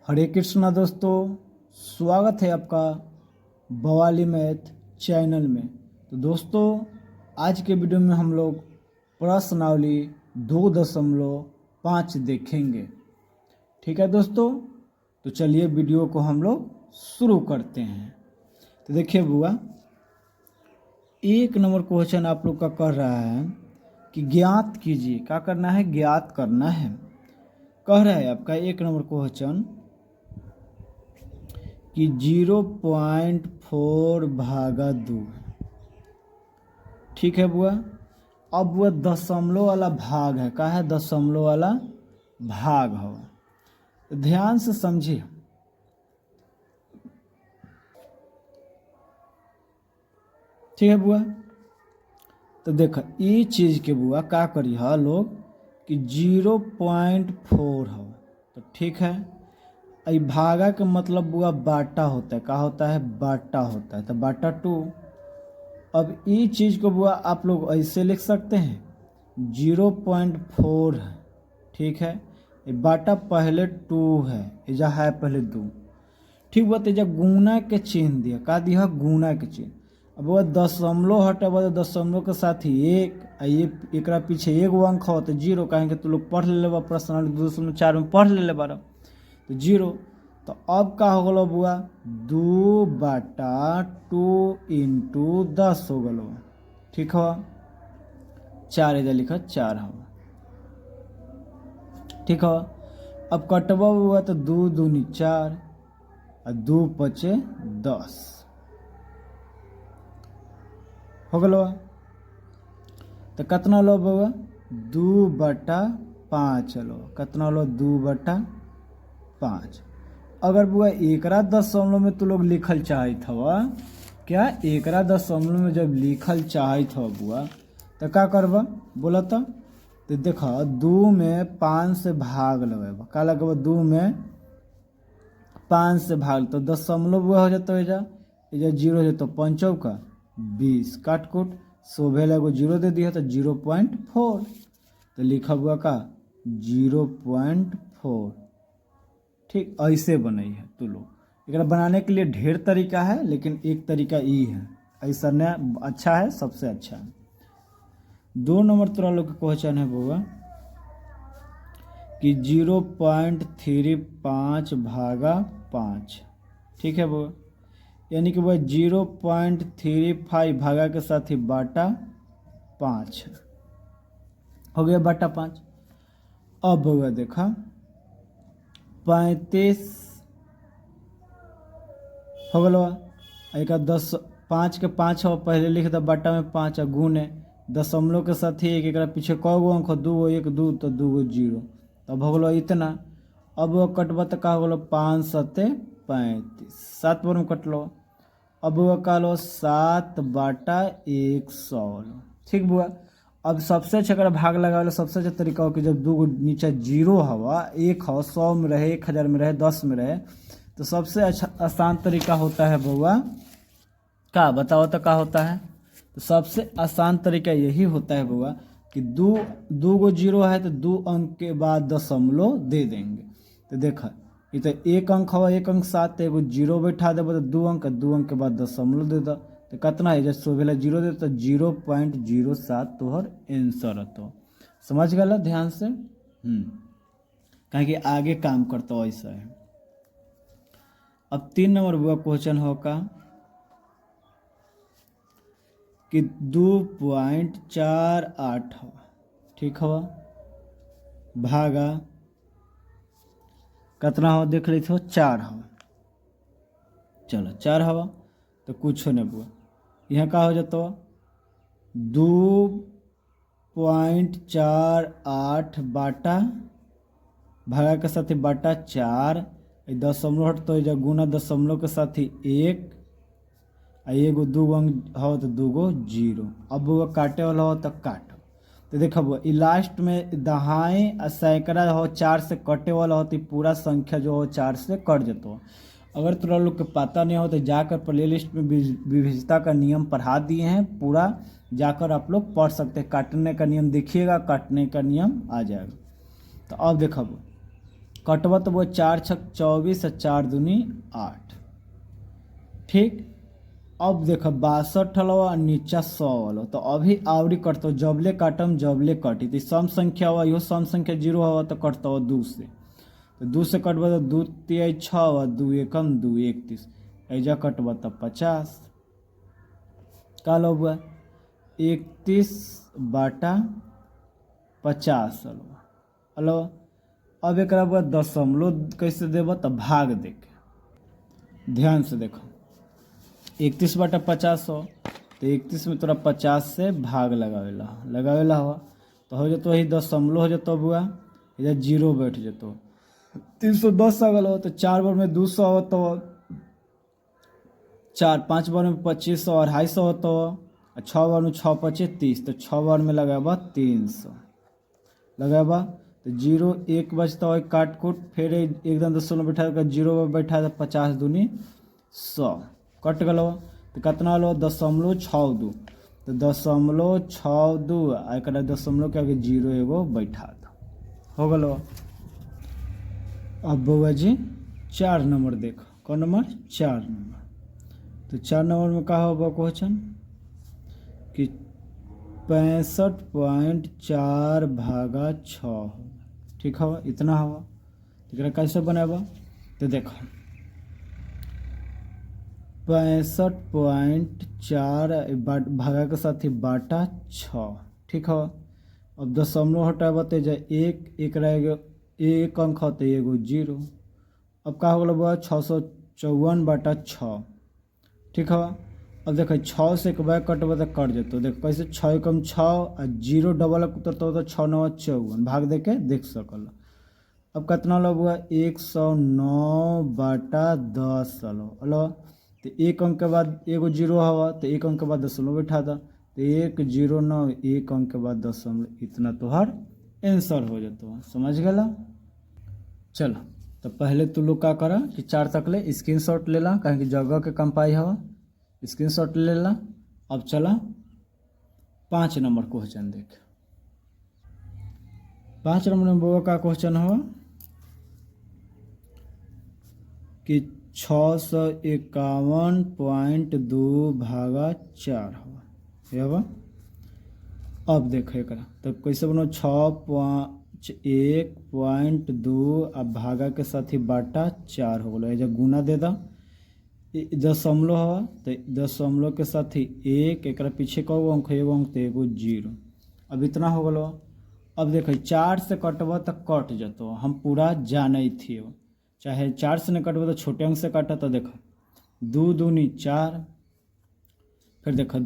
हरे कृष्णा दोस्तों, स्वागत है आपका बवाली मैथ चैनल में। तो दोस्तों, आज के वीडियो में हम लोग प्रश्नावली 2.5 देखेंगे। ठीक है दोस्तों, तो चलिए वीडियो को हम लोग शुरू करते हैं। तो देखिए बुआ, 1 नंबर क्वेश्चन आप लोग का कर रहा है कि ज्ञात कीजिए। क्या करना है? ज्ञात करना है। कह रहा है आपका 1 नंबर क्वेश्चन कि 0.4 भागा 2। ठीक है बुआ। अब वह दशमलव वाला भाग है। क्या है? दशमलव वाला भाग है। तो ध्यान से समझिए। ठीक है बुआ। तो देखो ये चीज के बुआ क्या करी है लोग कि 0.4 है। तो ठीक है, आई भागा के मतलब बुआ बाटा होता है। क्या होता है? बाटा होता है। तो बाटा 2। अब ये चीज़ को बुआ आप लोग ऐसे लिख सकते हैं 0.4 है। ठीक है, ये बाटा पहले 2 है, इजा है पहले 2। ठीक बुआ। तो गुना के चिन्ह दिया। का दिया? गुना के चिन्ह। अब वह दशमलव हटे दशमलव के साथ ही एक एक पीछे एगो अंक हो तो 0। कहेंगे तो लोग पढ़ ले प्रश्नावली 2.4 में पढ़ ले बारह। तो 0। तो अब का हो गलो बुआ 2/2 × 10 हो गलो। ठीक हो। 4 इधर लिखा 4 हो। ठीक हो। अब कटवा हुआ तो 2 दूनी 4 और 2 पचे 10 हो गलो। तो कितना लो बुआ? 2/5 लो। कितना लो? 2/5। अगर बुआ एकरा दशमलव में तो लोग लिखल चाहत हवा क्या? एकरा दशमलव में जब लिखल चाहत हो बुआ तो क्या करबा बोला? तो देखा 2 में 5 से भाग लगेबा। का लगेबा? 2 में 5 से भाग तो दशमलव बुआ हो जाता है। एजा 0 हो जाता 5 का 20 काटकूट शोभे लगो 0 दे दिया तो 0.4। तो लिखा हुआ का 0.4। ठीक ऐसे बनई है। तो लोग एक बनाने के लिए ढेर तरीका है, लेकिन एक तरीका ये है। ऐसा न अच्छा है, सबसे अच्छा है। 2 नंबर तोरा लोग के क्वेश्चन है बुआ कि 0.35 भागा 5। ठीक है बुआ, यानी कि वह 0.35 भागा के साथ ही बाटा 5 हो गया। बाटा 5। अब बुआ देखा 35 हो गलो। एक 10 5 के 5 हो पहले लिख दो बाटा में 5 गुने दशमलव के साथ ही एक पीछे कगो अंक हो 2 1 2 तो 2 0। तब हो गलो इतना। अब वो कटबा तो का हो गलो 5 7 35 7 बार में कटलो। अब वो का लो 7/100। ठीक बुआ। अब सबसे अच्छा अगर भाग लगा लो, सबसे अच्छा तरीका हो कि जब 2 नीचे 0 हवा 1 हो 100 में रहे 1000 में रहे 10 में रहे तो सबसे अच्छा आसान तरीका होता है बउआ। क्या बताओ तो क्या होता है? तो सबसे आसान तरीका यही होता है बउआ कि 2 गो 0 है तो 2 अंक के बाद दशमलव दे देंगे। तो देखा ये तो 1 अंक हवा 1 अंक 7 एगो 0 बैठा देबो तो 2 अंक के बाद दशमलव दे दो। तो कितना है? जैसे शोभेला 0 दे तो 0.07 तोहर आंसर तो समझ गल ध्यान से। कहें कि आगे काम करता हो ऐसा है। अब 3 नंबर बुआ क्वेश्चन होगा कि 2.48 हो। ठीक हवा भागा कितना हो? देख ली थो 4 हवा। चलो 4 हवा तो कुछ नहीं बुआ। यहाँ का हो जाता 2.48 बाटा भागा के साथ ही बाटा 4 दशमलव हट तो गुना दशमलव के साथ ही 1 एगो 2 अंक हो तो 2 गो 0। अब वो काटे वाला हो तो काटो। तो देखो वो लास्ट में दहाएं सैकड़ा हो 4 से कटे वाला हो तो पूरा संख्या जो हो 4 से कट जाता। अगर तुरा लोग के पता नहीं हो तो जाकर प्लेलिस्ट में विविधता का नियम पढ़ा दिए हैं, पूरा जाकर आप लोग पढ़ सकते हैं। काटने का नियम देखिएगा, काटने का नियम आ जाएगा। तो अब देखो कटवा तो वो 4 छक 24 और 4 दूनी 8। ठीक, अब देख 62 हलो और नीचा 100 हलो, तो अभी आवरी कटतो जबले काटम जबले कटी। तो सम संख्या हुआ, यो सम संख्या 0 हुआ तो कटता हुआ 2 से, तो 2 से कटवा तो 2 तिया 6 हुआ, 2 एकम 2 31, ऐजा कटवा तो 50 का लो हुआ 31/50 हलो। अब एक दशमलव कैसे देव तो भाग दे के, ध्यान से देखो 31/50 हो, तो 31 में तोरा 50 से भाग लगावेला हो, तो हो जातो वही दशमलव हो जातो बुआ, इधर 0 बैठ जातो। 310 आ गलो, तो 4 बार में 200 हो, तो 4 5 बार में 2500 और 250 हो, तो 6 बार में 6 25 30, तो 6 बार में लगाबा 300 लगाबा, तो 0 1 बचता हो काट कूट, फिर एकदम दशमलव बैठा कर 0 बैठा, 50 दूनी 100 कट गलो, तो कितना लो 0.62, तो 0.62 एक दशमलव के आगे 0 एगो बैठा दो, हो गलो। अब बउआ जी 4 नंबर देखो, कौन नंबर 4 नंबर, तो 4 नंबर में का होगा क्वेश्चन कि 65.4 भागा 6 हो, ठीक हवा, इतना हवा। तो कैसे बनाबा, तो देखो 65.4 भागा के साथ ही बाटा 6, ठीक है। अब दशमलव हटाबा तो एक रहेगा, एक अंक होते एगो 0। अब का हो गया 654/6, ठीक है। अब देखो 6 से एक बार कटबा तो कट जातो, देखो कैसे 6 एकम 6 और 0 डबल उतरता तो 6 9 54, भाग दे के देख सकल। अब कितना लो हुआ 109/10 हलो, तो एक अंक के बाद एगो 0 हवा, तो एक अंक के बाद दशमलव बैठा था, तो 109 एक अंक के बाद दशमलव, इतना तोहर आंसर हो जाता, समझ गला। चलो तो पहले तू लोग का करा कि 4 तक ले स्क्रीनशॉट ले ला, कहीं की जगह के कम पाई हवा, स्क्रीनशॉट ले ला। अब चला 5 नंबर क्वेश्चन देख। 5 नंबर में बोआ का क्वेश्चन हो कि 651.2 भागा 4 हो। अब देख एक तो कैसे बनो 6.1.2 अब भागा के साथ ही बाटा 4 हो गलो, जब गुना दे दा दशमलव हवा, तो दशमलव के साथ ही एक पीछे का अंक एगो अंक तो एगो 0। अब इतना हो गलो। अब देख 4 से कटबा तो कट जातो, हम पूरा जाने थी, चाहे 4 से नहीं कटबा तो छोटे अंक से काटा, तो देखो 2 दूनी 4, फिर देखो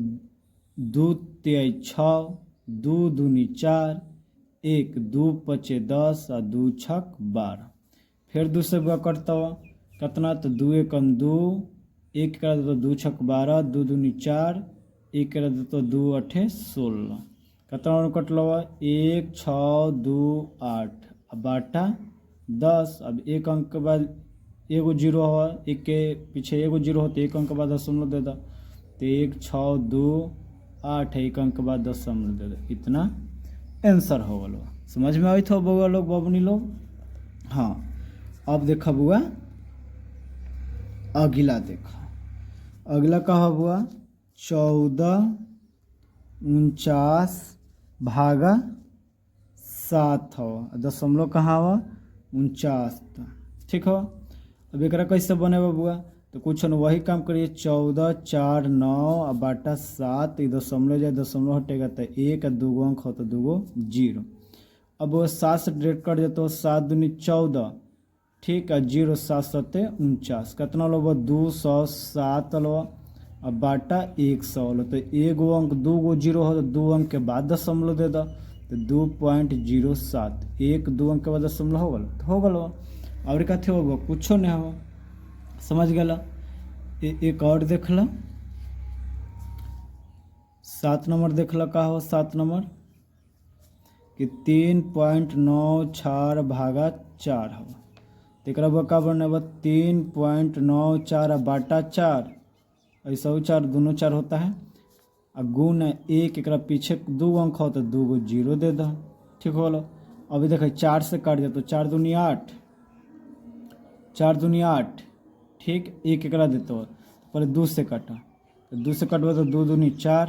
2 तिया 6, 2 दूनी 4, 1 2 5 10 और 2 6 12, फिर 2 से कटता हुआ कितना, तो 2 एकम 2, 1 कर दो 2 6 12, 2 दूनी 4, 1 कर दो 2 8 16, कितना कटलो 1 6 2 8 बाटा 10। अब एक अंक के बाद एगो 0 हुआ, एक के पीछे एगो 0 हो, तो एक अंक के बाद दशमलव दे दो, तो 1 6 2 8 एक अंक के बाद दशमलव दे दो, इतना आंसर हो गलो। समझ में आई थो बउआ लोग बबनी लोग। हाँ अब देखा बुआ अगला देखा, अगला कहा हुआ 14.49 भागा 7 हो, दशमलव कहाँ हुआ 49, ठीक हो। अब एक कैसे बने बुआ, तो कुछ न वही काम करिए 14 4 9 और बाटा 7, दशमलव जाए दशमलव हटेगा तो 1 और 2 अंक हो तो 2 0। अब वो 7 से डायरेक्ट कट जाता, 7 दूनी 14, ठीक है, 0 7 7 49, कितना लो 207 लो, अब बाटा 100 लो, तो एगो अंक 2 0 हो तो 2 अंक के बाद दशमलव दे दो, तो 2.07, 1 2 अंक के बाद दशमलव हो गलो, तो हो गलो। और क्या थे वो कुछ नहीं हो, समझ गला। एक और देख ला 7 नंबर देख ला का हो, 7 नंबर कि 3.94 भागा 4 हो, तो का बने 3.94 बाटा 4, ऐसा 4 दोनों 4 होता है, और गुण 1 एक पीछे 2 अंक हो तो 2 0 दे दो, ठीक हो लो। अभी देखे 4 से काट जाए तो 4 दूनी 8, 4 दूनी 8, ठीक। एक एकरा देते हो पहले 2 से काटा, तो 2 से कटवा तो 2 दूनी 4,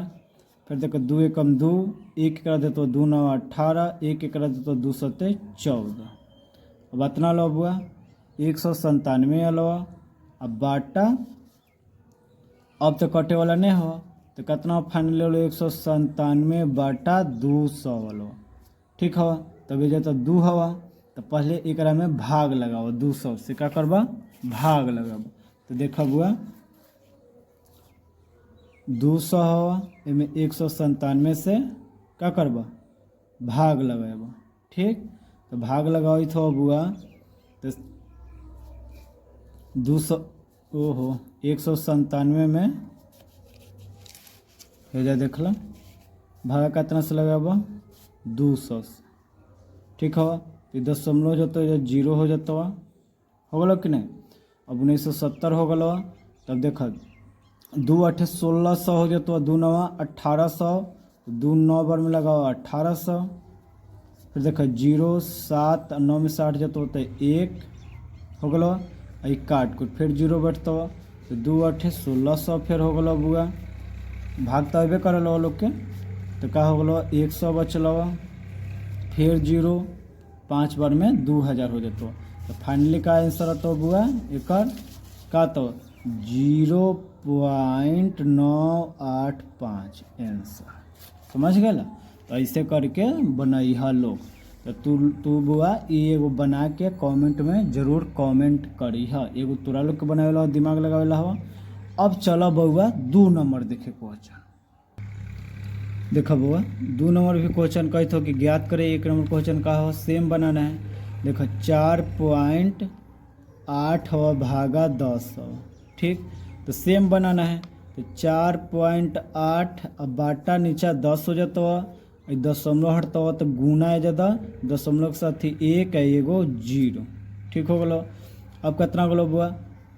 फिर देखो 2 एकम 2, एक एकरा देते हो 2 9 18, एक एकरा देते हो 2 7 14। अब इतना लो बुआ 197 अलावा। अब बाटा अब तो कटे वाला नहीं हो तो कितना फाइनल ले लो 197 बाटा 200 वाला, ठीक हवा। तब ये जाता 2 हवा, तो पहले एक में भाग लगाओ, 200 से क्या करबा भाग लगाओ। तो देखा बुआ 200 हवा, इनमें 197 से क्या करबा भाग लगाएबा, ठीक। तो भाग लगाओ थो बुआ तो 200 ओहो 197 में हे जा देख ला भागा कितना से लगाबा 200 से, ठीक हवा। तो 10 हो जाता है 0 हो जाता हो गलो कि नहीं। अब 1970 हो गलो, तब देखा 2 8 1600 हो जाता, 2 9 1800, 2 9 बार में लगाओ 1800, फिर देखा 0 7 9 में 60 जाता होता है 1 हो गलो, एक काट कुट फिर 0 बैठता हो तो 2 8 1600 फिर हो गलो बुआ भाग तो अबे कर लो लोग के। तो क्या हो गलो 100 बचल, फिर 0 5 बार में 2000 हो जाता। तो फाइनली का आंसर आता बुआ एक का तो 0.985 आंसर, समझ गए। तो ऐसे करके बनाई लोग। तो तू बुआ एगो बना के कमेंट में जरूर कमेंट करी है। एगो तोरा लोग के बनावे ला दिमाग लगावे ला हवा। अब चलो बउआ 2 नंबर देखे क्वेश्चन। देखा बउआ 2 नंबर भी क्वेश्चन कही थो कि ज्ञात करे 1 नंबर क्वेश्चन का हो, सेम बनाना है। देखो 4.8 हो भागा 10 हो, ठीक। तो सेम बनाना है। तो 4.8 अब बाटा नीचा 10 हो जाता हो, दशमलव हटता हो तो गुना है ज़्यादा, दशमलव के साथ ही 1 है एगो 0, ठीक हो गलो। अब कितना गलो बुआ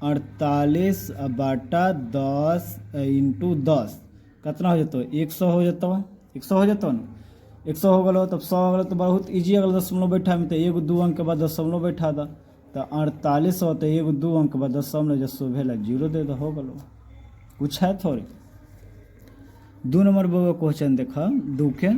48 बाटा 10 इंटू 10 कितना हो जाता है 100 हो जाता हो, 100 हो जाता हो ना, 100 हो गलो। तब 100 हो गलो तो बहुत ईजी अगल दशमलव बैठा में, तो एगो 2 अंक के बाद दशमलव बैठा दा। तो 48 हो तो एगो 2 अंक के बाद दशमलव जो शोभे ला 0 दे दो, हो गलो। कुछ है थोड़े। 2 नंबर बउआ क्वेश्चन देखा 2 के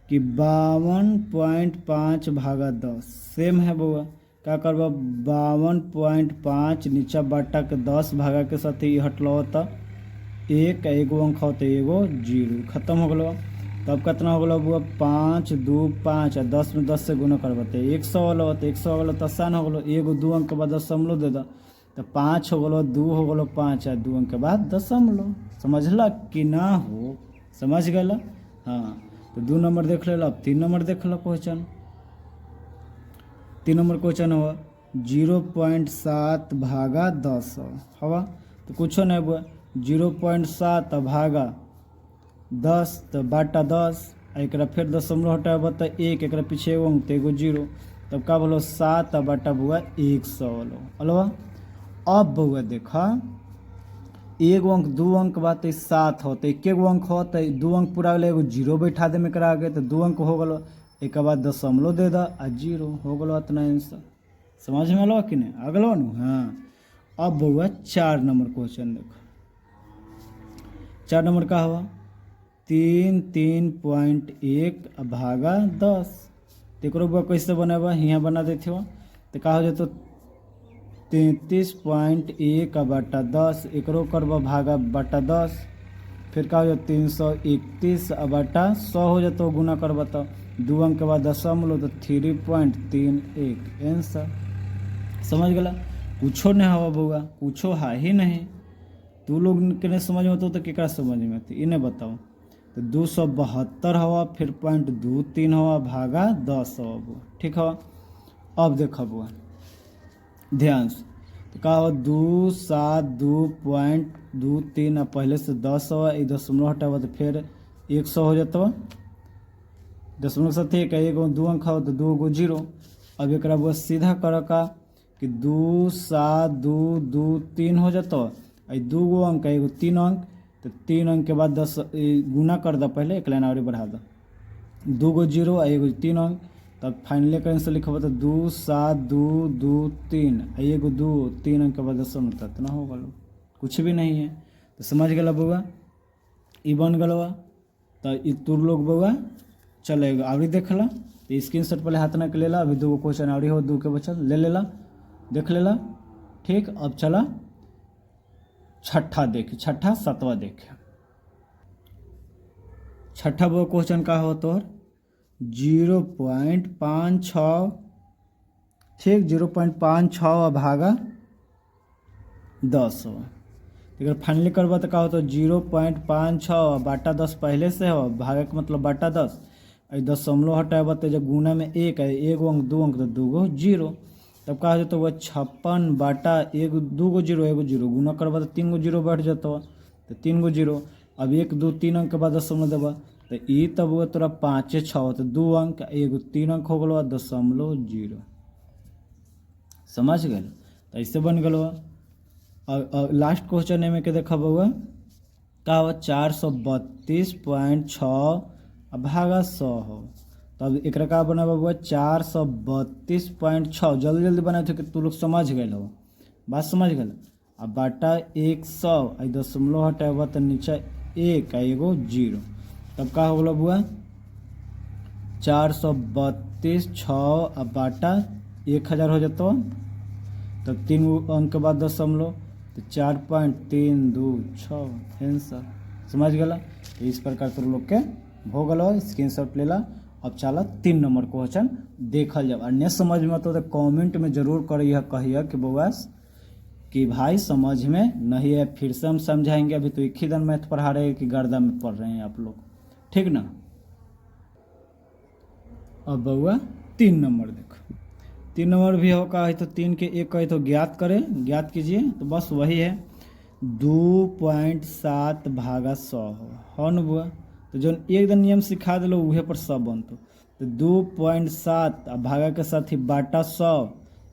कि 52.5 भागा 10 सेम है बउआ। क्या करबा 52.5 नीचा बाटा के 10 भागा के साथ ही हटलो तो 1 एगो अंक हो तो एगो 0 खत्म हो गलो। तब कितना हो गलो बुआ 5 2 5 और 10 में 10 से गुना करबा तो 100 वाला तो 100 हो गलो तो आसान हो गलो। एगो 2 अंक के बाद दशमलव दे दो तो 5 हो गलो, 2 हो गलो 5 और 2 अंक के बाद दशमलव। समझला कि ना हो, समझ गया। हाँ तो 2 नंबर देख ले। अब 3 नंबर देख लो क्वेश्चन। 3 नंबर क्वेश्चन हुआ 0.7 भागा 10 हवा। तो कुछ नहीं बुआ 0.7 भागा 10 तो बाटा 10 एक फिर दशमलव हटाबा तो 1 एक पीछे एगो अंक तो एगो 0। तब का बोलो 7 बाटा बुआ 100 अलवा। अब बउआ देखा एगो अंक 2 अंक बात 7 हो तो 1 अंक हो तो 2 अंक पूरा गलो, एगो 0 बैठा दे में करा आगे तो 2 अंक हो गलो, एक बाद दशमलव दे दा आ 0 हो गलो इतना आंसर। समझ में लो कि नहीं अगलो न। हाँ अब बउआ 4 नंबर क्वेश्चन देखो। 4 नंबर का हुआ 3.1 भागा 10। तो बुआ कैसे बनेबा यहाँ बना देते हो। तो का हो जाता 33.1 बाटा 10 एकरो करबा भागा बाटा 10, फिर का हो जाता 331 बाटा 100 हो जाता गुना करबा तो 2 अंक के बाद दशमलव तो 3.31 आंसर। समझ गला। कुछो नहीं हवा बउआ, कुछो है ही नहीं। तू लोग के नहीं समझ में होता तो केकरा समझ में आती इन्हें बताओ। तो 272 हवा फिर 0.23 हवा भागा 10 हवा बुआ, ठीक हवा। अब देखा बुआ ध्यान से। तो का हो 272.23 अब पहले से 10 हवा, एक दशमलव हटावा तो फिर 100 हो जाता। दशमलव के साथ एक एगो 2 अंक हो तो 2 गो 0। अब एक बुआ सीधा कर का कि 2 7 2 2 3 हो जाता। 2 गो अंक एगो 3 अंक तो 3 अंक के बाद 10 गुना कर दो, पहले एक लाइन और बढ़ा दो 2 गो 0 एगो 3 अंक तब फाइनली का आंसर लिखा तो 2 7 2 2 3 एगो 2 3 अंक के बाद दशमलव तो इतना हो गलो, कुछ भी नहीं है। तो समझ गया बउआ, ई बन गल बा। तो ई तू लोग बउआ चलेगा आवरी देख ला, तो स्क्रीन शॉट पहले हाथ ना के लेला। अभी 2 क्वेश्चन आवरी हो 2 के बचल ले लेला, देख लेला। ठीक, अब चला छठा देख, छठा सातवां देख। छठा वो क्वेश्चन का हो तोर 0.56, ठीक 0.56 भागा 10 हो। अगर फाइनली करवा तो का हो तो 0.56 बाटा 10 पहले से हो, भागा का मतलब बाटा 10, दशमलव हटाए तो जब गुना में 1 है, 1 अंक 2 अंक तो 2 गो 0, तब कहा जाता वह 56 बाटा 1 2 गो 0 1 0 गुना करवा तो 3 गो 0 बैठ जाता, तो 3 गो 0। अब 1 2 3 अंक के बाद दशमलव देवा, तो ई तब वो तोरा 5 6 तो 2 अंक 1 3 अंक हो गलो 0.0। समझ गए, तो ऐसे बन गलो। और लास्ट क्वेश्चन में के देखा बउआ का हो 432.6 भागा 100 हो। तब एक का बना बउआ 432.6, जल्दी जल्दी बनाए थे कि तू लोग समझ गए हो, बात समझ गए। अब बाटा 100 दशमलव हटाए तो नीचे 1 एगो 0, तब का हो गलो बुआ 432.6 अब बाटा 1000 हो जाता, तब 3 अंक के बाद दशमलव तो 4.326 आंसर। समझ गला, तो इस प्रकार तुम लोग के हो गलो, स्क्रीन शॉट लेला। अब चला 3 नंबर क्वेश्चन देखल जाओ। अन्य समझ में तो कमेंट में जरूर करिए, कहिए कि बउआ कि भाई समझ में नहीं है, फिर से हम समझाएंगे। अभी तो एक ही दिन मैथ पढ़ा रहे हैं कि गर्दा में पढ़ रहे हैं आप लोग, ठीक ना। अब बउआ 3 नंबर देखो, 3 नंबर भी हो का है तो 3 के 1 कहे तो ज्ञात करें, ज्ञात कीजिए। तो बस वही है 2.7 भागा 100 हो न बुआ। तो जो एकदम नियम सिखा दिलो उहे पर सब बनतो। तो 2.7 भागा के साथ ही बाटा 100,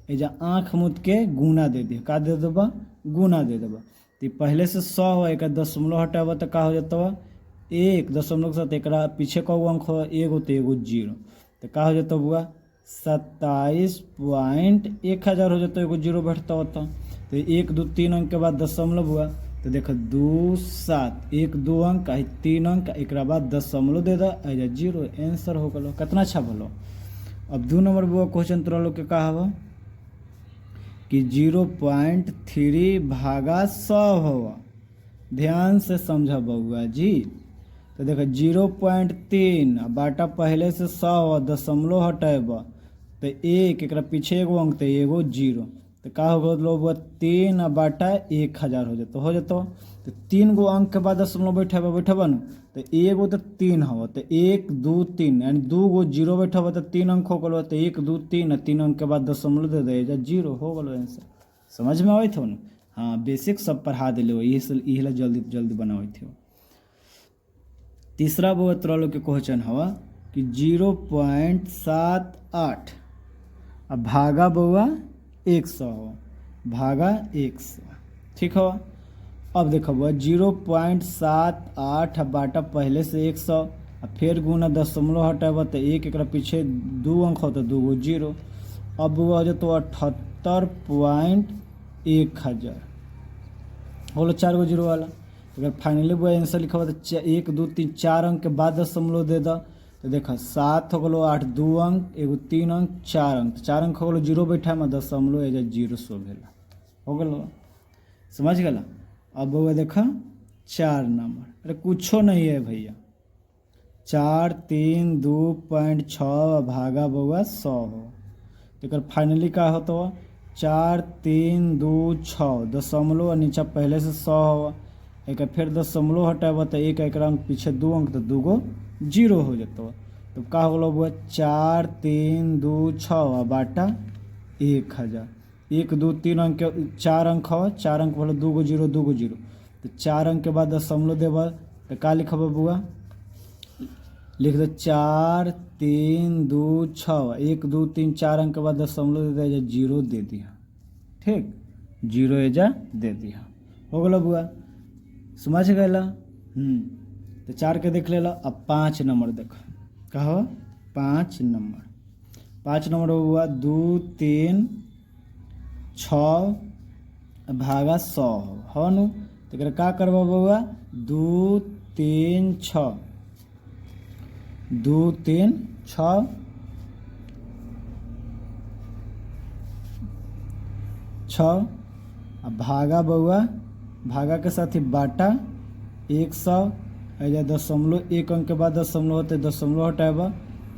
एजा आँख मुद के गुना दे दिए, का दे देबा गुना दे देबा। तो पहले से 100 हो, एक दशमलव हटाबा तो का हो जाता 1 दशमलव के साथ एक पीछे का अंक हो एगो तो एगो 0, तो का हो जाता बुआ 27.1000 हो जाता, एगो 0 बैठता होता। तो 1 2 3 अंक के बाद दशमलव हुआ, तो देखो 2 7 1 2 अंक 3 अंक एक बाद दशमलव दे दा 0 आंसर हो गलो। कितना अच्छा बोलो। अब 2 नंबर बुआ क्वेश्चन तोरा लोग के का हवा कि 0.3 भागा 100 हुआ। ध्यान से समझा बउआ जी। तो देखो 0.3 बाटा पहले से 100 दशमलव हटाएबा तो 1 एक पीछे एगो अंक तो एगो 0, तो का हो गलो 3 बाटा 1000 हो जाता। तो 3 गो अंक के बाद दशमलव बैठेबा न, तो एगो तो 3 हो, तो 1 2 3 यानी 2 गो 0 बैठेबा तो 3 अंक हो गलो, तो 1 2 3 3 अंक के बाद दशमलव दे दे 0 हो गलो आंसर। समझ में आवे थे न। हाँ बेसिक सब पढ़ा दिले हो, यही जल्दी जल्दी बनावे थे। तीसरा वो तोरा लोग के क्वेश्चन हवा कि 0.78 अब भागा बउआ 100 हो, भागा 100, ठीक हो। अब देखो बउआ 0.78 बाटा पहले से 100 अब फिर गुना दशमलव हटाबा तो 1 एक पीछे 2 अंक हो तो 2 गो 0। अब बउआ हो जाता 78.1000 बोलो 4 गो 0 वाला। अगर फाइनली वो आंसर लिखा हुआ तो 1 2 3 4 अंक के बाद दशमलव दे दा, तो देखा 7 हो गलो 8 2 अंक एगो 3 अंक 4 अंक, 4 अंक हो गलो 0 बैठा में दशमलव 0 सो भेला हो गलो। समझ गला। अब वो देखा 4 नंबर, अरे कुछो नहीं है भैया, 4 3 2.6 भागा बउआ 100 हो। तो फाइनली का हो तो 4 3 2 6 दशमलव नीचे पहले से 100 हो, एक फिर दशमलव हटाबा तो 1 एक अंक पीछे 2 अंक तो 2 गो 0 हो जाता। तो का हो गलो बुआ 4 3 2 6 बाटा 1000, 1 2 3 अंक 4 अंक हो, 4 अंक बोलो 2 गो 0 2 गो 0, तो 4 अंक के बाद दशमलव देबा तो का लिखबा बुआ लिख दो 4 3 2 6 1 2 3 4 अंक के बाद दशमलव दे दिया 0 दे दिया, ठीक 0 दे दिया हो गलो बुआ। समझ गए। तो 4 के देख लेला। अब 5 नंबर देखो कहो 5 नंबर 5 नंबर हुआ 2 3 6 भागा 100 हो नु। तो एकरा का करबा बउआ 2 3 6 2 3 6 6 भागा बउआ भागा के साथ ही बाटा 100 ऐजा दशमलव 1 अंक के बाद दशमलव होते दशमलव हटाएबा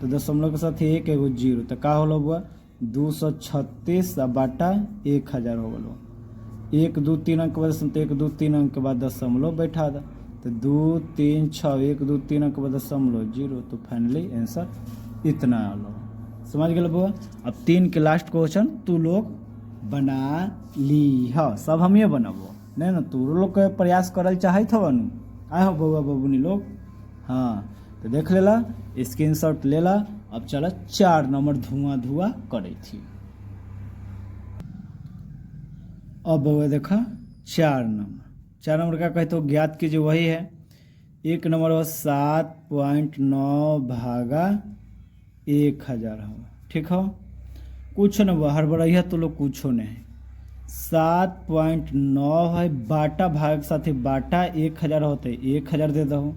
तो दशमलव के साथ एक एगो जीरो तो का होलो बुआ 236 बाटा 1000 हो गलो 1 2 3 अंक के बाद 1 2 3 अंक के बाद दशमलव बैठा दा तो 2 3 6 1 2 3 अंक के बाद दशमलव जीरो तो फाइनली आंसर इतना आलो। समझ गए बुआ। अब 3 के लास्ट क्वेश्चन तू लोग बना ली ह सब हम ये बनाबो नहीं ना तू लोग के प्रयास करल चाहत हवन आए हो बउआ बबुनी लोग। हाँ तो देख लेला स्क्रीनशॉट लेला। अब चला 4 नंबर धुआं करे थी। अब बउआ देखा 4 नंबर का कहते हो ज्ञात कीजिए वही है। 1 नंबर हो 7.9 भागा 1000 हो ठीक हो कुछ न हड़बड़ैया तो लोग कुछ नहीं 7.9 है बाटा भाग साथ बाटा 1000 होते 1000 दे दो।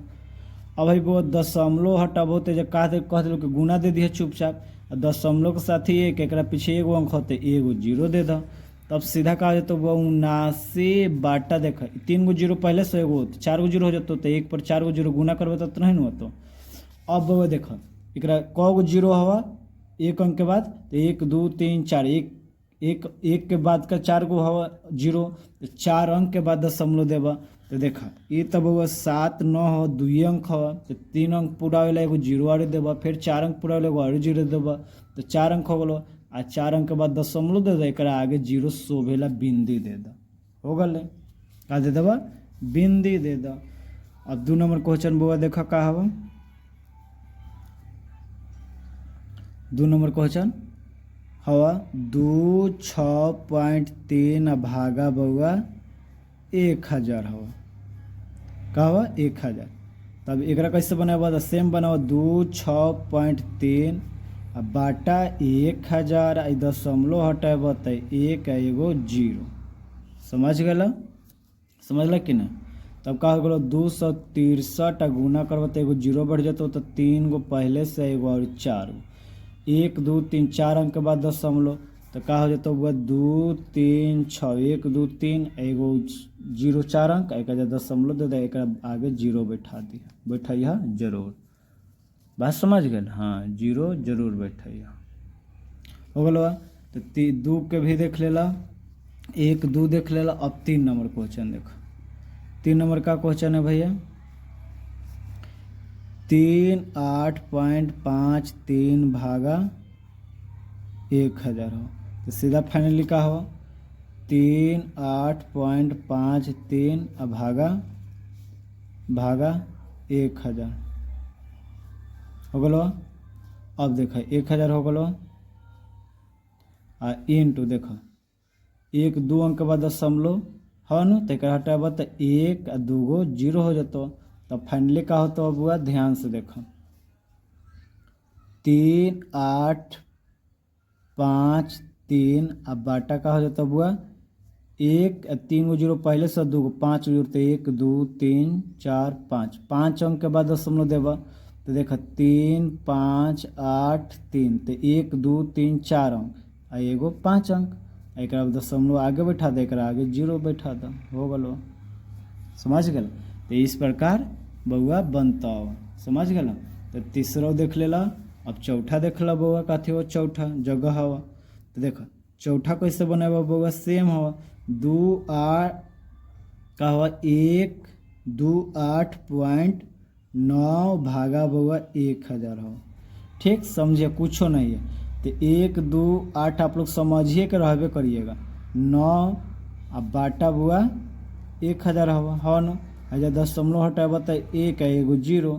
अब भाई वो दशमलव हटाबो तो जब कहते लोग गुना दे दिए चुपचाप दशमलव के साथ ही एक पीछे एगो अंक होते एगो जीरो दे दो। तब सीधा कहा जाता वो 79 बाटा देखा 3 गो जीरो पहले से एगो 4 गो जीरो हो जातो तो 1 पर 4 गो जीरो गुना करबे तो नहीं न होतो। अब वो देखो एकरा क गो जीरो हवा 1 अंक के बाद तो 1 2 3 4 एक के बाद का 4 गो हवा जीरो 4 अंक के बाद दशमलव देवा तो देखा ये तब वो 7 9 हो 2 अंक हवा तो 3 अंक पूरा वाला एगो जीरो आरे देवा फिर 4 अंक पूरा वाला एगो आरे जीरो देवा तो 4 अंक हो गलो आ 4 अंक के बाद दशमलव दे दे एकरा आगे जीरो शोभेला बिंदी दे द हो गले का दे देबा बिंदी दे द। अब 2 नंबर क्वेश्चन बुआ देखा का हवा 2 नंबर क्वेश्चन हवा 2 6.3 भागा बउआ 1000 हवा का हवा 1000। तब एकरा कैसे बनाबा सेम बनाओ 2 6.3 बाटा 1000 दशमलव हटाब तो 1 एगो जीरो समझ समझल कि ना। तब का हो 263 गुना करब तो एगो जीरो बढ़ जातो तो 3 गो पहले से एगो और 4 गो 1 2 3 4 अंक के बाद दशमलव तो का हो जाता हुआ 2 3 6 1 2 3 एगो जीरो 4 अंक एक दशमलव दे दे एक आगे जीरो बैठा जरूर बात समझ गए। हाँ जीरो जरूर बैठा हो गल। तो 2 के भी देख लेला 1 2 देख लेला। अब 3 नंबर क्वेश्चन देखो 3 नंबर का क्वेश्चन है भैया 3 8.53 भागा 1000 हो तो सीधा फाइनली का हो 3 8.53 भागा 1000 हो गलो। अब देखो 1000 हो गलो आ इंटू देखो 1 2 अंक के बाद दशमलव हो न तो हटाब तो 1 आ 2 गो जीरो हो जातो। तब फाइनली का होता बुआ ध्यान से देखो 3 8 5 3 अब बाटा का हो जाता बुआ 1 3 गो जीरो पहले से 2 गो 5 गो तो 1 2 3 4 5 अंक के बाद दशमलव देवा तो देखा 3 5 8 3 तो 1 2 3 4 अंक आ एगो 5 अंक एक दशमलव आगे बैठा दे एक आगे जीरो बैठा दो हो गलो समझ गल। तो इस प्रकार बउआ बनता समझ गल। तो तीसरा देख लेला। अब चौथा देख ला बउआ कथी हो चौथा जगह हवा तो देखो चौथा कैसे बनेबा बउआ सेम हवा 2 8 का हवा 1 2 8.9 भागा बउआ 1000 हो ठीक समझे कुछो नहीं है। तो 1 2 8 आप लोग समझिए के रहबे करिएगा 9 अब बाटा बुआ 1000 हो न हज़ार दशमलव हटाबा तो 1 एगो जीरो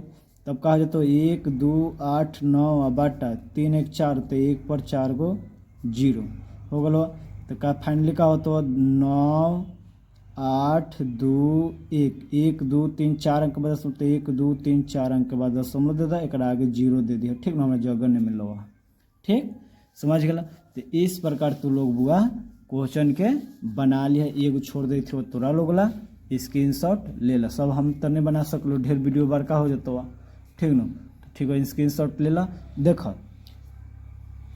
तब कहा जाता 1 2 8 9 बाटा 3 1 4 तो 1 पर 4 गो जीरो हो गलो। तो का फाइनली का होता 9 8 2 1 1 2 3 4 अंक के बाद तो 1 2 3 4 अंक के बाद दशमलव दे दा एक आगे जीरो दे दिया ठीक ना हमें जगह नहीं मिल रहा ठीक समझ गया। तो इस प्रकार तू लोग बुआ क्वेश्चन के बना लिया, एगो छोड़ दे थे तोरा लोग ला स्क्रीनशॉट ले ला। सब हम तो नहीं बना सकलो, ढेर वीडियो बड़का हो जाता, ठीक न। ठीक है, स्क्रीनशॉट ले ला। देख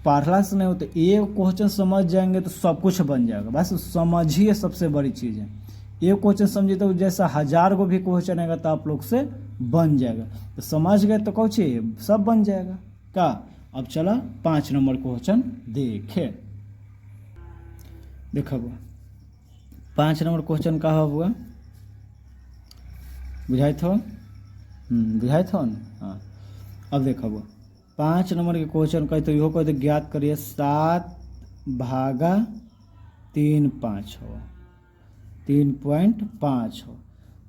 पढ़ला से नहीं होता, एक क्वेश्चन समझ जाएंगे तो सब कुछ बन जाएगा। बस समझिए, सबसे बड़ी चीज़ है। एक क्वेश्चन समझिए तो जैसा 1000 को भी क्वेश्चन आएगा तो आप लोग से बन जाएगा। तो समझ गए तो कौन चाहिए, सब बन जाएगा का। अब चला 5 नंबर क्वेश्चन देखे। देखा बुआ 5 नंबर क्वेश्चन का हुआ, बुझाई थो बुझाई थो न। हाँ, अब देखा बुआ 5 नंबर के क्वेश्चन कहे तो इहो कहते ज्ञात करिए 7 भागा 3.5 हो 3.5 हो।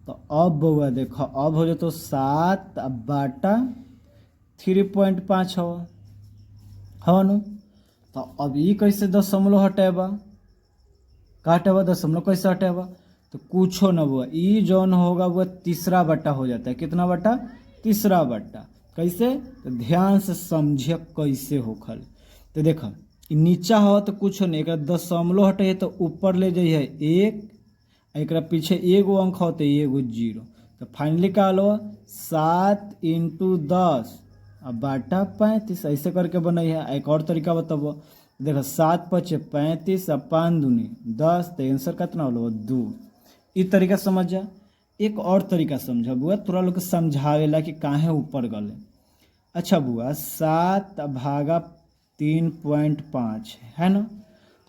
तो अब बउआ देखो, अब हो जाए तो 7 बाटा 3.5 हो न। तो अब ये कैसे दशमलव हटेबा, का हटेबा दशमलव कैसे हटेबा, तो कुछो न बुआ, ये जौन होगा वह तीसरा बट्टा हो जाता है। कितना बट्टा, तीसरा बट्टा। कैसे, तो ध्यान से समझिए कैसे होखल। तो देखो नीचा हो तो कुछ नहीं, एक दशमलव हटे तो ऊपर ले जाइए 1, एक पीछे एगो अंक हो तो एगो 0। तो फाइनली का लो 7 × 10 अब बाटा 35, ऐसे करके बनैया। एक और तरीका बताबो, देखो 7 × 5 = 35 और 5 दूनी 10, तो आंसर कितना होलो 2। इस तरीका समझ जा। एक और तरीका समझा बुआ, तोरा लोग के समझावेला कि काहे ऊपर गले। अच्छा बुआ 7 भागा 3.5 है ना,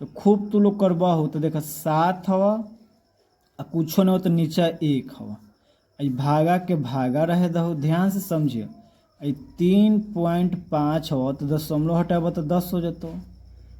तो खूब तू लोग करबा हो। तो देखा 7 हवा आ कुछो नहीं हो तो नीचा 1 हवा, भागा के भागा रहे दहो, ध्यान से समझिए। 3.5 हो तो दशमलव हटाबो तो 10 हो जातो,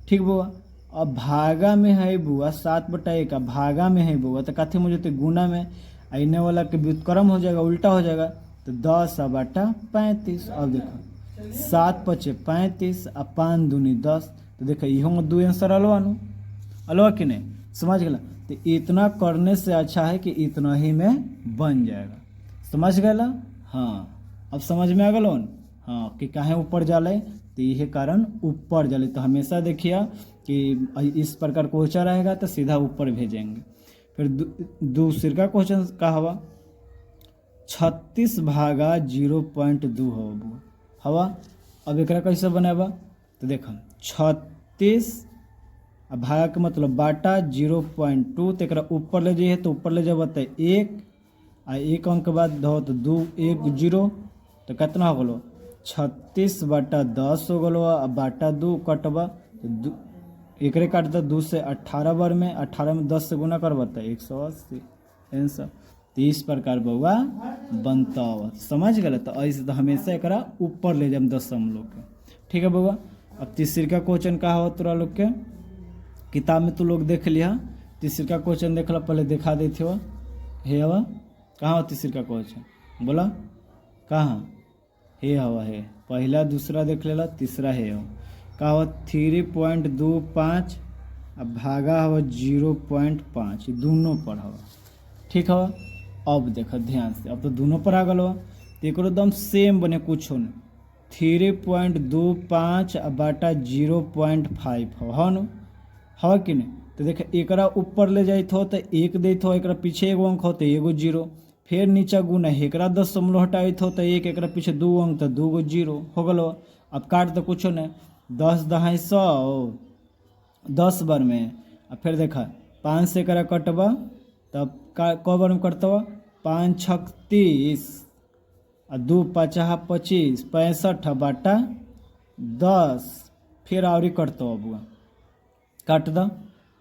ठीक बुआ। अब भागा में है बुआ 7/1, भागा में है बुआ तो कथी में हो जाते गुना में, आने वाला के व्युत्क्रम हो जाएगा, उल्टा हो जाएगा। तो 10/35। अब देखो 7 × 5 = 35 और 5 दूनी 10, तो देखो इहो 2 आंसर अलवा कि नहीं, समझ गया। तो इतना करने से अच्छा है कि इतना ही में बन जाएगा, समझ गया। हाँ, अब समझ में आ गया न। हाँ, कि काहे ऊपर जाले, तो यही कारण ऊपर जाले। तो हमेशा देखिए कि इस प्रकार क्वेश्चन रहेगा तो सीधा ऊपर भेजेंगे। फिर दूसरे का क्वेश्चन का हवा 36 भागा 0.2 हवा। अब एक कैसे बनाबा, तो देखा 36 भागा के मतलब बाटा 0.2, तो एक ऊपर ले जाइए तो ऊपर ले जाब तो 1 आ 1 अंक के बाद दो तो 2 1 0, तो कितना हो गलो 36/10 हो गलो। आ बाटा 2 कटबा तो एकरे काट दो 2 से 18 बार में, 18 में 10 से गुना करबा तो 180 आंसर। तो इस प्रकार बउआ बनता हुआ, समझ गए। तो ऐसे तो हमेशा एक ऊपर ले जाए दशमलव के, ठीक है बउआ। अब तीसरी का क्वेश्चन का हो तोरा लोग के किताब में तू लोग देख लिया। तीसरी का क्वेश्चन देख ला, पहले दिखा देते हो हे हवा कहाँ हो तीसरी का क्वेश्चन, बोला कहाँ हे हवा है, पहला दूसरा देख लेला, तीसरा है हो का हो 3.25 अब भागा हवा 0.5, दोनों पर हवा, ठीक हवा। अब देखो ध्यान से, अब तो दोनों पर आ गल हो तो एक एकदम सेम बने, कुछ हो न 3.25 बाटा 0.5 हो न, हाँ कि नहीं। तो देख एकरा ऊपर ले जाइत हो तो 1 देत हो, एकरा पीछे एगो अंक हो तो एगो 0, फिर नीचा गुना एकरा दशमलव हटाइत हो तो 1, एकरा पीछे 2 अंक तो 2 गो 0 हो गलो। अब काट तो कुछ नहीं, 10 दहाई 100 10 बार में, अब फिर देखा 5 से एकरा कटबा तब क बार में कटतवा 5 छक 30 और 2 5 25 65 बाटा 10, फिर आवरी कटतवा बुआ काट द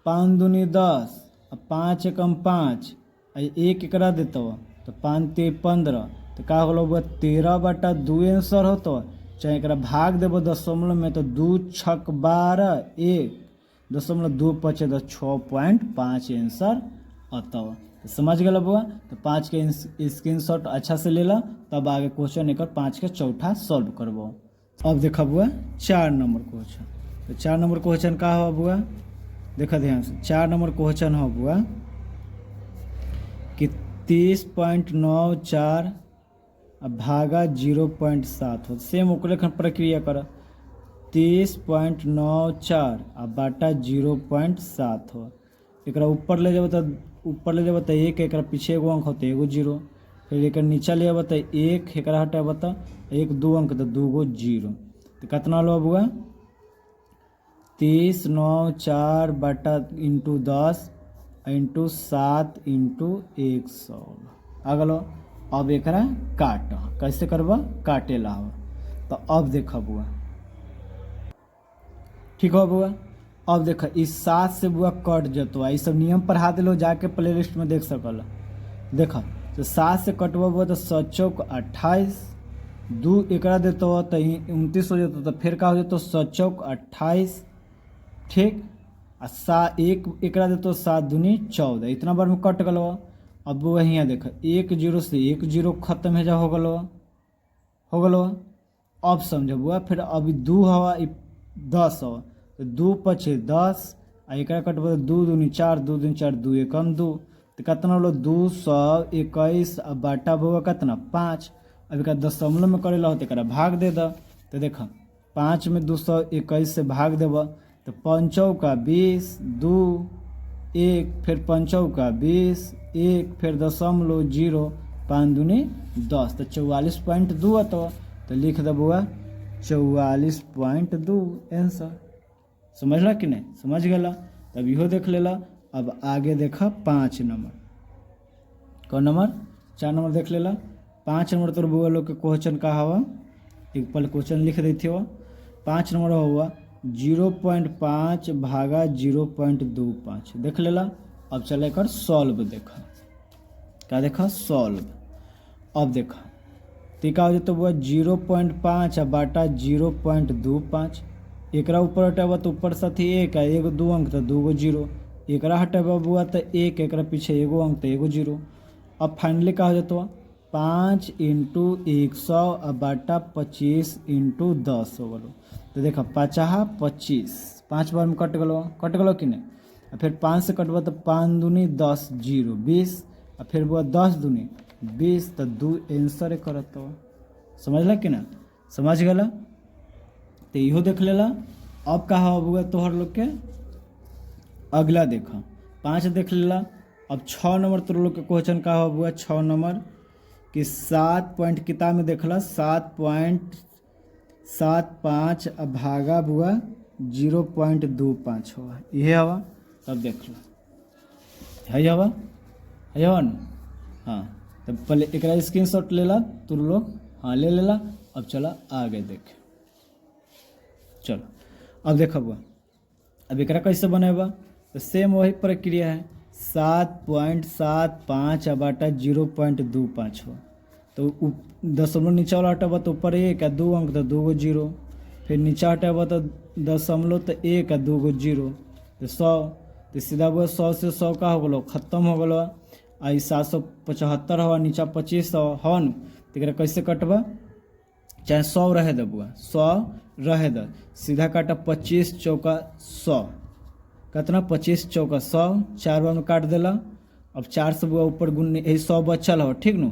5 दूनी 10 और 5 एकम 5 1 एकरा देतो तो 5 ते 15, तो का होलो बुआ 13/2 आंसर होतो। चाहे एकरा भाग देबो दशमलव में तो 2 छक 12 1 दशमलव 2 5 10 6.5 आंसर आता। तो समझ गया बुआ। तो 5 के स्क्रीनशॉट अच्छा से ले ला, तब आगे क्वेश्चन एक 5 के चौथा सॉल्व करबो। अब देखा बुआ 4 नंबर क्वेश्चन। तो 4 नंबर क्वेश्चन का हो बुआ, देखा ध्यान से। 4 नंबर क्वेश्चन हो बुआ कि 30.94 भागा 0.7 हो। सेम ओकरे प्रक्रिया कर, 30.94 आ बाटा 0.7 हो। एकरा ऊपर ले जाब तो एक, एकरा पीछे एगो अंक होते एगो जीरो, फिर एक नीचा ले जाब तो एक, एकरा हटाब तो एक, दो अंक तो दूगो जीरो, तो कितना लो बुआ 30.94 बाटा इंटू 10 इंटू 7 इंटू 100 आ गलो। अब एकरा काट, कैसे करब काटे ला हो। तो अब देख बुआ, ठीक हो बुआ। अब देख इस 7 से बुआ कट जतो, ये सब नियम पढ़ा दिलो, जाके प्ले लिस्ट में देख सकल। देख तो 7 से कटब तो 7 चौक 28, 2 एकरा देते हो तो 29 हो जाता, तो फिर का हो जाता 7 चौक 28, ठीक। आ एक एकरा देते 7 दूनी 14, इतना बार में कट गलो। अब वो यहाँ देख 1 0 से 1 0 खत्म है जा हो गलो। अब समझ बुआ, फिर अभी 2 हवा 10 हवा, तो 2 पचे 10, आ एकरा कटब 2 दूनी 4, 2 दूनी 4, 2 एकम 2, तो कितना होलो 221 आ बाटा बुआ कितना 5। अब एक दशमलव में करे ला तो एक भाग दे द, तो देख 5 में 221 से भाग देब तो 5 का 20, 2 1, फिर 5 का 20, 1, फिर 0.0, 5 दूनी 10, तो 44.2 आता, तो लिख दे बुआ 44.2 आंसर। समझला कि नहीं, समझ गला। तब इहो देख लेला। अब आगे देखा 5 नंबर, कौन नंबर 4 नंबर देख लेला। 5 नंबर तोर बुआ लोग के क्वेश्चन का हवा, एक पल क्वेश्चन लिख देती हो। 5 नंबर हुआ 0.5 भागा 0.25 देख लेला। अब चले कर सॉल्व देखा, क्या देखा सॉल्व। अब देखा तो का हो जाता बुआ 0.5 आ बाटा 0.25, एकरा ऊपर हटाबा तो ऊपर साथी एक है, एगो 2 अंक तो 2 जीरो, एकरा हटाबा बुआ तो एक, एकरा पीछे एगो अंक तो एगो जीरो। अब फाइनली का हो जाता 5 इंटू 100 आ बाटा 25 इंटू 10 हो गलो। तो देखा 5 25, 5 बार में कट गलो कि नहीं। फिर 5 से कटबा तो 5 दूनी 10 0 20, और फिर बुआ 10 दूनी 20, तो 2 आंसर करत। समझला कि ना, समझ गला। तो इहो देख लेला। अब कहा बुआ तोहर लोग के अगला देखा 5 देख लेला। अब 6 नंबर तोहर लोग के क्वेश्चन का हो बुआ 6 नंबर कि 7 पॉइंट किताब में देखला 7.75 भागा बुआ 0.25 हुआ, यह हवा। तब देख लो है हवा न। हाँ तब पहले एक स्क्रीनशॉट लेला तुम लोग, हाँ ले लेला। अब चला आगे देख, चलो अब देखा बुआ। अब एक कैसे बनेबा, तो सेम वही प्रक्रिया है। 7.75 बाटा 0.25 हो, तो दशमलव नीचा वाला हटाबा तो ऊपर 1 आ 2 अंक तो 2 जीरो, फिर नीचा हटाबा तो दशमलव तो 1 आ 2 जीरो, तो 100, तो सीधा बुआ 100 से 100 का हो गलो खत्म हो गलो। आई 775 हवा, नीचा 25 हवा न, तो कैसे कटबा, चाहे 100 रहे दे बुआ 100 रहे दे, सीधा काटा 25 चौका 100, कितना 25 चौका 100, 4 बार में काट देला। अब 4 से बुआ ऊपर गुण यही 100 बचल हो, ठीक न।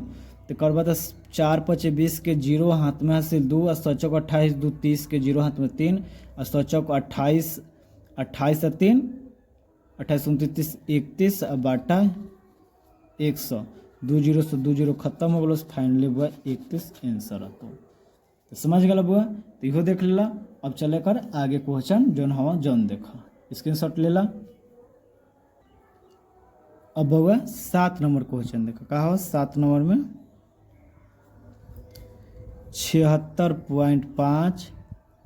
तो करबा तो 4 5 20 के जीरो हाथ में हासिल 2, और 100 चौक 28 2 30 के जीरो हाथ में 3, और 100 चौक 28 28 और 3 28 29 31 और बाटा 100, 2 जीरो से 2 जीरो खत्म हो गलो। फाइनली बुआ 31 आंसर आता। तो समझ गया बुआ, तो इहो देख लेला। अब चले कर आगे क्वेश्चन जौन हवा जौन देखा स्क्रीनशॉट लेला। अब बुआ 7 नंबर क्वेश्चन देखा, कहा हो 7 नंबर में 76.5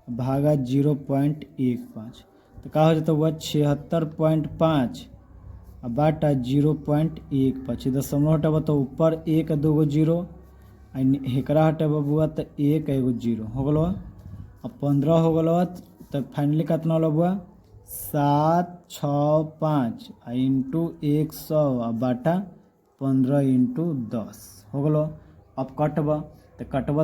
भागा 0.15, तो कहा हो जाता हुआ 76.5 बाटा 0.15, दशमलव हटाबा तो ऊपर 1 2 जीरो, हेकरा हटाबा बुआ तो 1 एगो जीरो हो गलो। अब 15 हो गलो। तब फाइनली कितना होलो बुआ 765 इंटू 100 बाटा 15 इंटू 10 हो गलो। अब कटबा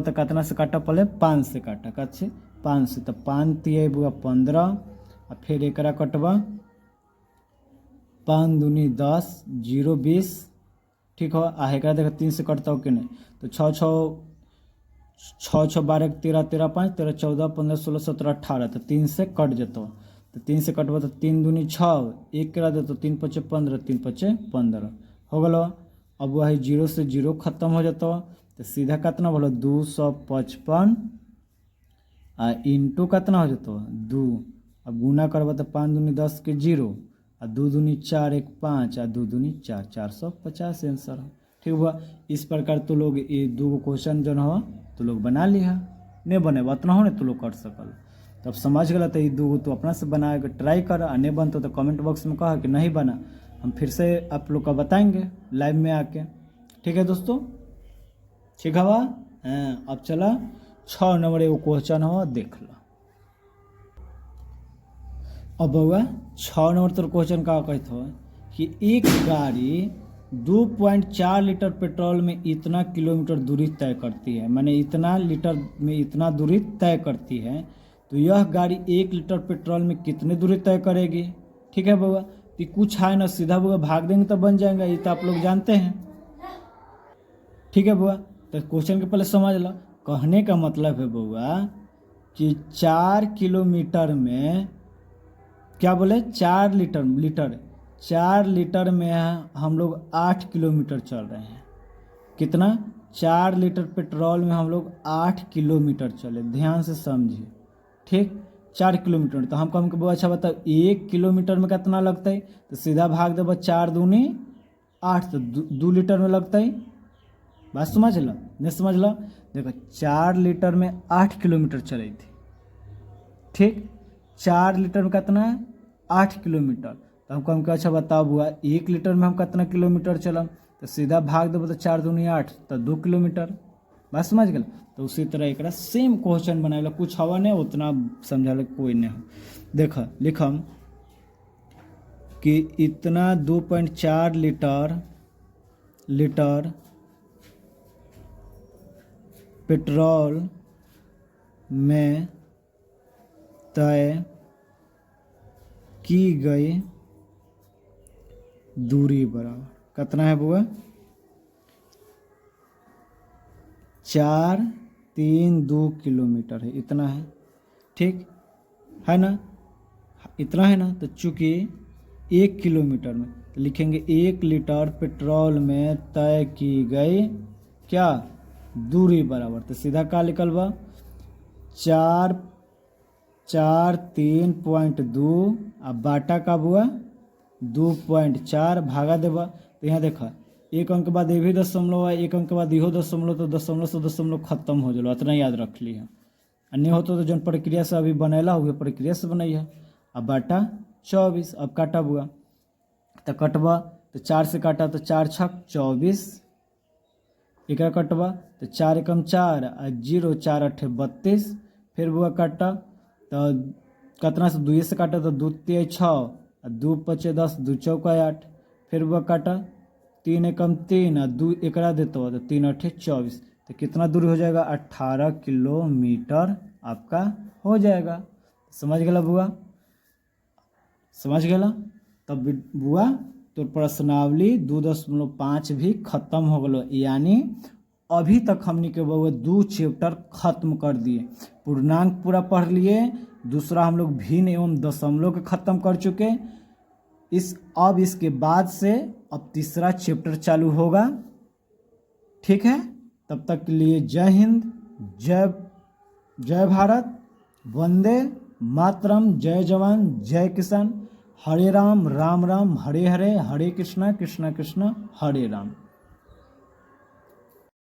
तो कितना से काटा, पहले 5 से काटा, कच्छे 5 से, तो 5 तिये बुआ 15, और फिर एकरा कटबा 5 दूनी 10 0 20, ठीक हो। आ एकरा देखा 3 से कटता हो कि नहीं, तो 6 6 छः छः 12 13 13 5 13 14 15 16 17 18 तो 3 से कट जतो, तो 3 से कटबो तो 3 दूनी 6 एक करा दे तो 3 5 15 3 5 15 हो गलो। अब वही 0 से 0 खत्म हो जातो, तो सीधा कितना बोलो 255 आ इंटू कितना हो जातो 2। अब गुना करबो तो 5 दूनी 10 के 0 आ 2 दूनी 4 1 5 आ 2 दूनी 4 450 आंसर हो। ठीक हुआ। इस प्रकार तो लोग ये 2 क्वेश्चन जो हो तो लोग बना लिया, नहीं बने उतना हो नहीं तो लोग कर सकल। तब समझ गया तो ये 2 तो अपना से बना के ट्राई कर, और नहीं बनता तो कमेंट बॉक्स में कहा कि नहीं बना, हम फिर से आप लोग का बताएंगे लाइव में आके। ठीक है दोस्तों, ठीक है हाँ। अब चला 6 नंबर एगो क्वेश्चन हो देख लो। अब बउआ 6 नंबर तो क्वेश्चन का कहते हो कि एक गाड़ी 2.4 लीटर पेट्रोल में इतना किलोमीटर दूरी तय करती है, माने इतना लीटर में इतना दूरी तय करती है, तो यह गाड़ी 1 लीटर पेट्रोल में कितनी दूरी तय करेगी। ठीक है बउआ, तो कुछ है ना, सीधा बउआ भाग देंगे तो बन जाएगा, ये तो आप लोग जानते हैं। ठीक है बउआ, तो क्वेश्चन के पहले समझ लो। कहने का मतलब है बउआ कि 4 किलोमीटर में क्या बोले 4 लीटर में हम लोग 8 किलोमीटर चल रहे हैं। कितना 4 लीटर पेट्रोल में हम लोग 8 किलोमीटर चले, ध्यान से समझिए। ठीक 4 किलोमीटर, तो हम कम अच्छा बताओ 1 किलोमीटर में कितना लगता है, तो सीधा भाग देव 4 दूनी 8, तो 2 लीटर में लगता है। बात समझ लो, नहीं समझ लो, देखो 4 लीटर में 8 किलोमीटर चली थी। ठीक 4 लीटर में कितना है 8 किलोमीटर, तो हमको हमको अच्छा बताओ बुआ 1 लीटर में हम कितना किलोमीटर चलम, तो सीधा भाग देव तो 4 दूनी 8, तो 2 किलोमीटर। बात समझ गए। तो उसी तरह एक सेम क्वेश्चन बनाए, कुछ हवा नहीं उतना समझा कोई नहीं हो। देख लिखम कि इतना 2.4 लीटर पेट्रोल में तय की गई दूरी बराबर कितना है बुआ 432 किलोमीटर है, इतना है। ठीक है ना, इतना है ना, तो चूंकि 1 किलोमीटर में तो लिखेंगे 1 लीटर पेट्रोल में तय की गई क्या दूरी बराबर, तो सीधा क्या निकल बा 3.2 अब बाटा का बुआ 2.4 भागा देवा, तो यहाँ देखा 1 अंक के बाद ये भी दशमलव है, 1 अंक के बाद इहो दशमलव, तो दशमलव से दशमलव खत्म हो जाए, इतना याद रख ली है। नहीं होता तो जौन प्रक्रिया से अभी बनेला हुए प्रक्रिया से बनाई है। अब बाटा 24, अब काटा बुआ तो कटवा, तो 4 से काटा तो 4 छक 24, एक कटवा तो 4 एकम 4 आ 0 4 8 32, फिर बुआ काटा तो कितना से 2 से काटा तो 2 3 6 2 5 10 2 चौका 8, फिर बुआ काटा 3 एकम 3 आ 2 एकरा देते हो तो 3 8 24, तो कितना दूरी हो जाएगा 18 किलोमीटर आपका हो जाएगा। समझ गया बुआ, समझ गया। तब बुआ तो प्रश्नावली 2.5 भी खत्म हो गलो, यानी अभी तक हमने के बुआ 2 चैप्टर खत्म कर दिए। पूर्णांक पूरा पढ़ लिए, दूसरा हम लोग भिन्न एवं दशमलव के खत्म कर चुके। अब इसके बाद से अब तीसरा चैप्टर चालू होगा। ठीक है, तब तक के लिए जय हिंद, जय भारत, वंदे मातरम, जय जवान जय किसान, हरे राम राम राम हरे हरे, हरे कृष्णा कृष्णा कृष्णा हरे राम।